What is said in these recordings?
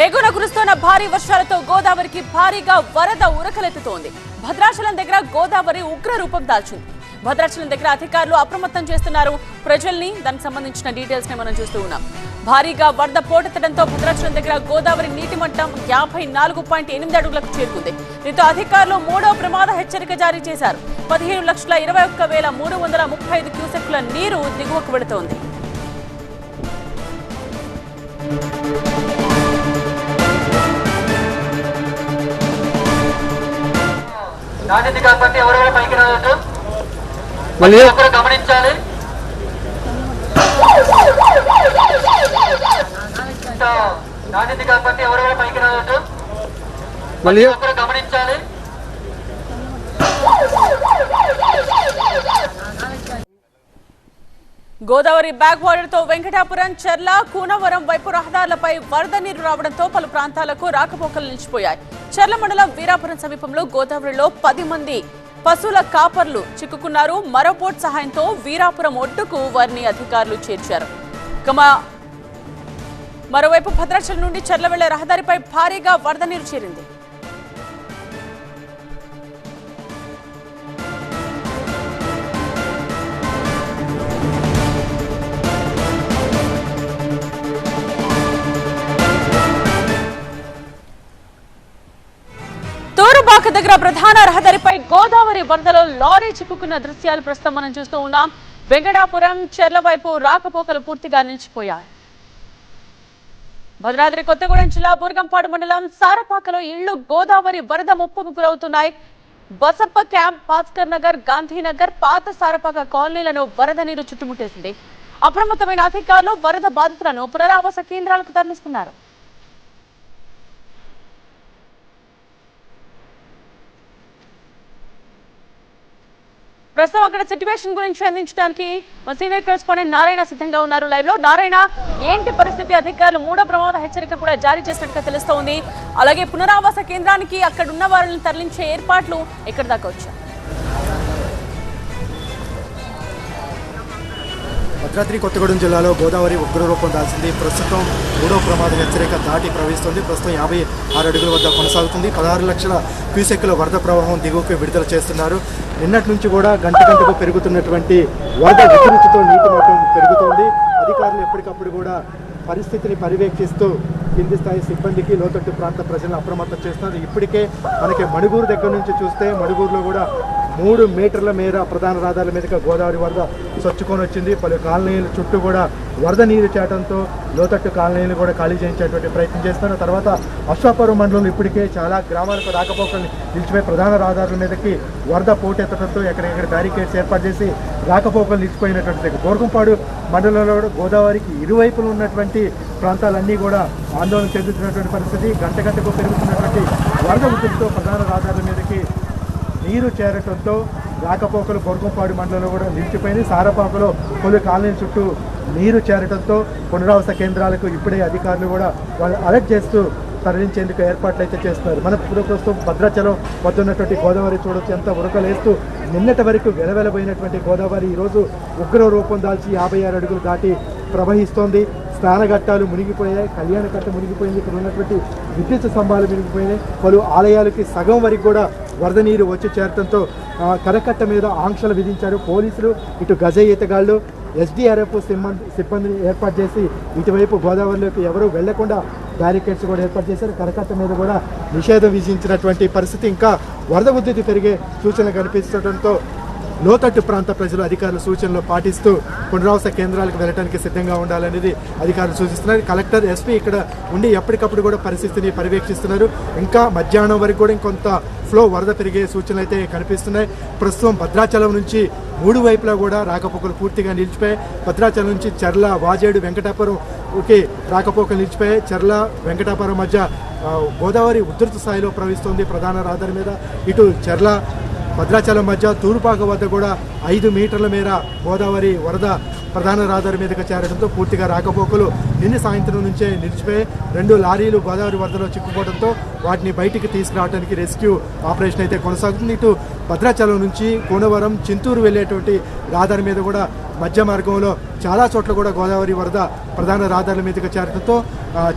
ఎగున కురుస్తున్న భారీ వర్షాలతో గోదావరికి భారీగా వరద ఉరకలెత్తుతోంది. భద్రాచలం దగ్గర గోదావరి ఉగ్ర రూపం దాల్చింది. భద్రాచలం దగ్గర అధికారులు అప్రమత్తం చేస్తున్నారు ప్రజల్ని. దానికి సంబంధించిన డీటెయిల్స్ ని మనం చూస్తూ ఉన్నాం. భారీగా వరద పోటెత్తడంతో భద్రాచలం దగ్గర గోదావరి నీటి మట్టం 54.8 అడుగులకు చేరుకుంది. దీంతో అధికారులు 3వ ప్రమాద హెచ్చరిక జారీ చేశారు. 15,21,335 క్యూసెక్ల నీరు దిగువకు వెళుతోంది. నాణ్యత కాబట్టి ఎవరెవరు పైకి రావద్దు, మళ్ళీ ఒకరు గమనించాలి. నాణ్యత కాబట్టి ఎవరెవరు పైకి రావద్దు, మళ్ళీ ఒకరు గమనించాలి. గోదావరి బ్యాక్ వాటర్ తో వెంకటాపురం, చర్ల, కూనవరం వైపు రహదారులపై వరద నీరు రావడంతో పలు ప్రాంతాలకు రాకపోకలు నిలిచిపోయాయి. చర్ల మండలం వీరాపురం సమీపంలో గోదావరిలో 10 మంది పశువుల కాపర్లు చిక్కుకున్నారు. మరో బోట్ సహాయంతో వీరాపురం ఒడ్డుకు వారిని అధికారులు చేర్చారు. మరోవైపు భద్రాచలం నుండి చర్ల వెళ్లే రహదారిపై భారీగా వరద నీరు చేరింది. తూరుబాక దగ్గర ప్రధాన రహదారిపై గోదావరి వరదలో లారీ చిక్కుకున్న దృశ్యాలు ప్రస్తుతం మనం చూస్తూ ఉన్నాం. వెంకటాపురం, చర్ల వైపు రాకపోకలు పూర్తిగా నిలిచిపోయాయి. భద్రాద్రి కొత్తగూడెం జిల్లా బూర్గంపాడు మండలం సారపాకలో ఇళ్లు గోదావరి వరద ముప్పుకు గురవుతున్నాయి. బసప్ప క్యాంప్, భాస్కర్ నగర్, గాంధీనగర్, పాత సారపాక కాలనీలను వరద నీరు చుట్టుముట్టేసింది. అప్రమత్తమైన అధికారులు వరద బాధితులను పునరావాస కేంద్రాలకు తరలిస్తున్నారు. ప్రస్తుతం అక్కడ సిట్యుయేషన్ గురించి అందించడానికి మా సీనియర్ కరెస్పాండెంట్ నారాయణ సిద్ధంగా ఉన్నారు లైవ్ లో. నారాయణ, ఏంటి పరిస్థితి? అధికారులు 3వ ప్రమాద హెచ్చరిక కూడా జారీ చేసినట్టుగా తెలుస్తోంది. అలాగే పునరావాస కేంద్రానికి అక్కడ ఉన్న వారిని తరలించే ఏర్పాట్లు ఎక్కడి దాకా వచ్చాయి? భద్రాద్రి కొత్తగూడెం జిల్లాలో గోదావరి ఉగ్రరూపం దాల్చింది. ప్రస్తుతం 3వ ప్రమాద హెచ్చరిక దాటి ప్రవహిస్తుంది. ప్రస్తుతం 56 అడుగుల వద్ద కొనసాగుతుంది. 16 లక్షల క్యూసెక్కుల వరద ప్రవాహం దిగువకు విడుదల చేస్తున్నారు. నిన్నటి నుంచి కూడా గంటకు పెరుగుతున్నటువంటి వరద ఉధృతితో నీటి మట్టం పెరుగుతోంది. అధికారులు ఎప్పటికప్పుడు కూడా పరిస్థితిని పర్యవేక్షిస్తూ కింది స్థాయి సిబ్బందికి, లోతట్టు ప్రాంత ప్రజలను అప్రమత్తం చేస్తున్నారు. ఇప్పటికే మనకి మణుగూరు దగ్గర నుంచి చూస్తే మణుగూరులో కూడా 3 మీటర్ల మేర ప్రధాన రహదారుల మీదుగా గోదావరి వరద చొచ్చుకొని వచ్చింది. పలు కాలనీల చుట్టూ కూడా వరద నీరు చేరడంతో లోతట్టు కాలనీలు కూడా ఖాళీ చేయించేటువంటి ప్రయత్నం చేస్తున్నారు. తర్వాత అశ్వాపురం మండలంలో ఇప్పటికే చాలా గ్రామాలకు రాకపోకలు నిలిచిపోయి ప్రధాన రహదారుల మీదకి వరద పోటెత్తడంతో ఎక్కడెక్కడ బ్యారికేడ్స్ ఏర్పాటు చేసి రాకపోకలు నిలిచిపోయినటువంటి బూర్గంపాడు మండలంలో కూడా గోదావరికి ఇరువైపులు ఉన్నటువంటి ప్రాంతాలన్నీ కూడా ఆందోళన చెందుతున్నటువంటి పరిస్థితి. గంటకు పెరుగుతున్నటువంటి వరద ఉధృతితో ప్రధాన రహదారుల మీదకి నీరు చేరటంతో రాకపోకలు బూర్గంపాడు మండలంలో కూడా నిలిచిపోయింది. సారపాకలో పలు కాలనీల చుట్టూ నీరు చేరటంతో పునరావాస కేంద్రాలకు ఇప్పుడే అధికారులు కూడా వాళ్ళు అలర్ట్ చేస్తూ తరలించేందుకు ఏర్పాట్లు అయితే చేస్తున్నారు. మన ప్రస్తుతం భద్రాచలం వద్ద ఉన్నటువంటి గోదావరి చూడొచ్చు, ఎంత ఉరకలేస్తూ నిన్నటి వరకు వెలవెలబోయినటువంటి గోదావరి ఈరోజు ఉగ్ర రూపం దాల్చి 56 అడుగులు దాటి ప్రవహిస్తోంది. స్నానఘట్టాలు మునిగిపోయాయి, కళ్యాణ కట్ట మునిగిపోయింది, ఇక్కడ ఉన్నటువంటి విద్యుత్ స్తంభాలు మునిగిపోయినాయి. పలు ఆలయాలకి సగం వరకు కూడా వరద నీరు వచ్చి చేరడంతో కరకట్ట మీద ఆంక్షలు విధించారు పోలీసులు. ఇటు గజ ఈతగాళ్లు, SDRF సిబ్బందిని ఏర్పాటు చేసి ఇటువైపు గోదావరిలోకి ఎవరూ వెళ్లకుండా బ్యారికేడ్స్ కూడా ఏర్పాటు చేశారు. కరకట్ట మీద కూడా నిషేధం విధించినటువంటి పరిస్థితి. ఇంకా వరద ఉధృతి పెరిగే సూచనలు కనిపించడంతో లోతట్టు ప్రాంత ప్రజలు అధికారుల సూచనలు పాటిస్తూ పునరావాస కేంద్రాలకు వెళ్ళడానికి సిద్ధంగా ఉండాలనేది అధికారులు సూచిస్తున్నారు. కలెక్టర్, SP ఇక్కడ ఉండి ఎప్పటికప్పుడు కూడా పరిస్థితిని పర్యవేక్షిస్తున్నారు. ఇంకా మధ్యాహ్నం వరకు కూడా ఇంకొంత ఫ్లో వరద పెరిగే సూచనలు అయితే కనిపిస్తున్నాయి. ప్రస్తుతం భద్రాచలం నుంచి 3 వైపులా కూడా రాకపోకలు పూర్తిగా నిలిచిపోయాయి. భద్రాచలం నుంచి చర్ల, వాజేడు, వెంకటాపురంకి రాకపోకలు నిలిచిపోయాయి. చర్ల, వెంకటాపురం మధ్య గోదావరి ఉధృత స్థాయిలో ప్రవహిస్తోంది ప్రధాన రహదారి మీద. ఇటు చర్ల, భద్రాచలం మధ్య తూరుపాక వద్ద కూడా 5 మీటర్ల మేర గోదావరి వరద ప్రధాన రహదారి మీదకి చేరడంతో పూర్తిగా రాకపోకలు నిన్న సాయంత్రం నుంచే నిలిచిపోయి 2 లారీలు గోదావరి వరదలో చిక్కుకోవడంతో వాటిని బయటికి తీసుకురావడానికి రెస్క్యూ ఆపరేషన్ అయితే కొనసాగుతుంది. ఇటు భద్రాచలం నుంచి కోనవరం, చింతూరు వెళ్ళేటువంటి రహదారి మీద కూడా మధ్య మార్గంలో చాలా చోట్ల కూడా గోదావరి వరద ప్రధాన రహదారుల మీదుగా చేరడంతో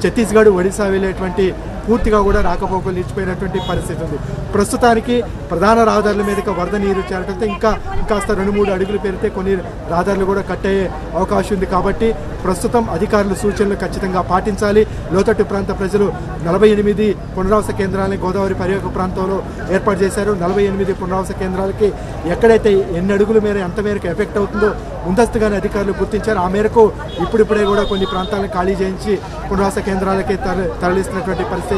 ఛత్తీస్గఢ్ ఒడిశా వెళ్ళేటువంటి పూర్తిగా కూడా రాకపోకలు నిలిచిపోయినటువంటి పరిస్థితి ఉంది. ప్రస్తుతానికి ప్రధాన రహదారుల మీదుగా వరద నీరు చేరడంతో ఇంకాస్త 2-3 అడుగులు పెరిగితే కొన్ని రహదారులు కూడా కట్ అయ్యే అవకాశం ఉంది. కాబట్టి ప్రస్తుతం అధికారులు సూచనలు ఖచ్చితంగా పాటించాలి. లోతట్టు ప్రాంత ప్రజలు 48 పునరావాస కేంద్రాలని గోదావరి పరివాహక ప్రాంతంలో ఏర్పాటు చేశారు. 48 పునరావాస కేంద్రాలకి ఎక్కడైతే ఎన్ని అడుగుల మేర ఎంత మేరకు ఎఫెక్ట్ అవుతుందో ముందస్తుగానే అధికారులు గుర్తించారు. ఆ మేరకు ఇప్పుడిప్పుడే కూడా కొన్ని ప్రాంతాలను ఖాళీ చేయించి పునరావాస కేంద్రాలకి తరలిస్తున్నటువంటి పరిస్థితి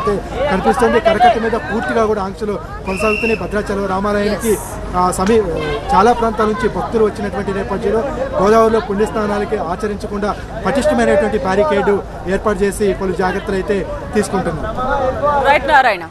కనిపిస్తుంది. కరకట్ట మీద పూర్తిగా కూడా ఆంక్షలు కొనసాగుతున్నాయి. భద్రాచలం రామాలయానికి చాలా ప్రాంతాల నుంచి భక్తులు వచ్చినటువంటి నేపథ్యంలో గోదావరిలో పుణ్యస్నానాలకి ఆచరించకుండా పటిష్టమైనటువంటి బ్యారికేడ్ ఏర్పాటు చేసి పలు జాగ్రత్తలు అయితే తీసుకుంటున్నారు. రైట్ నారాయణ.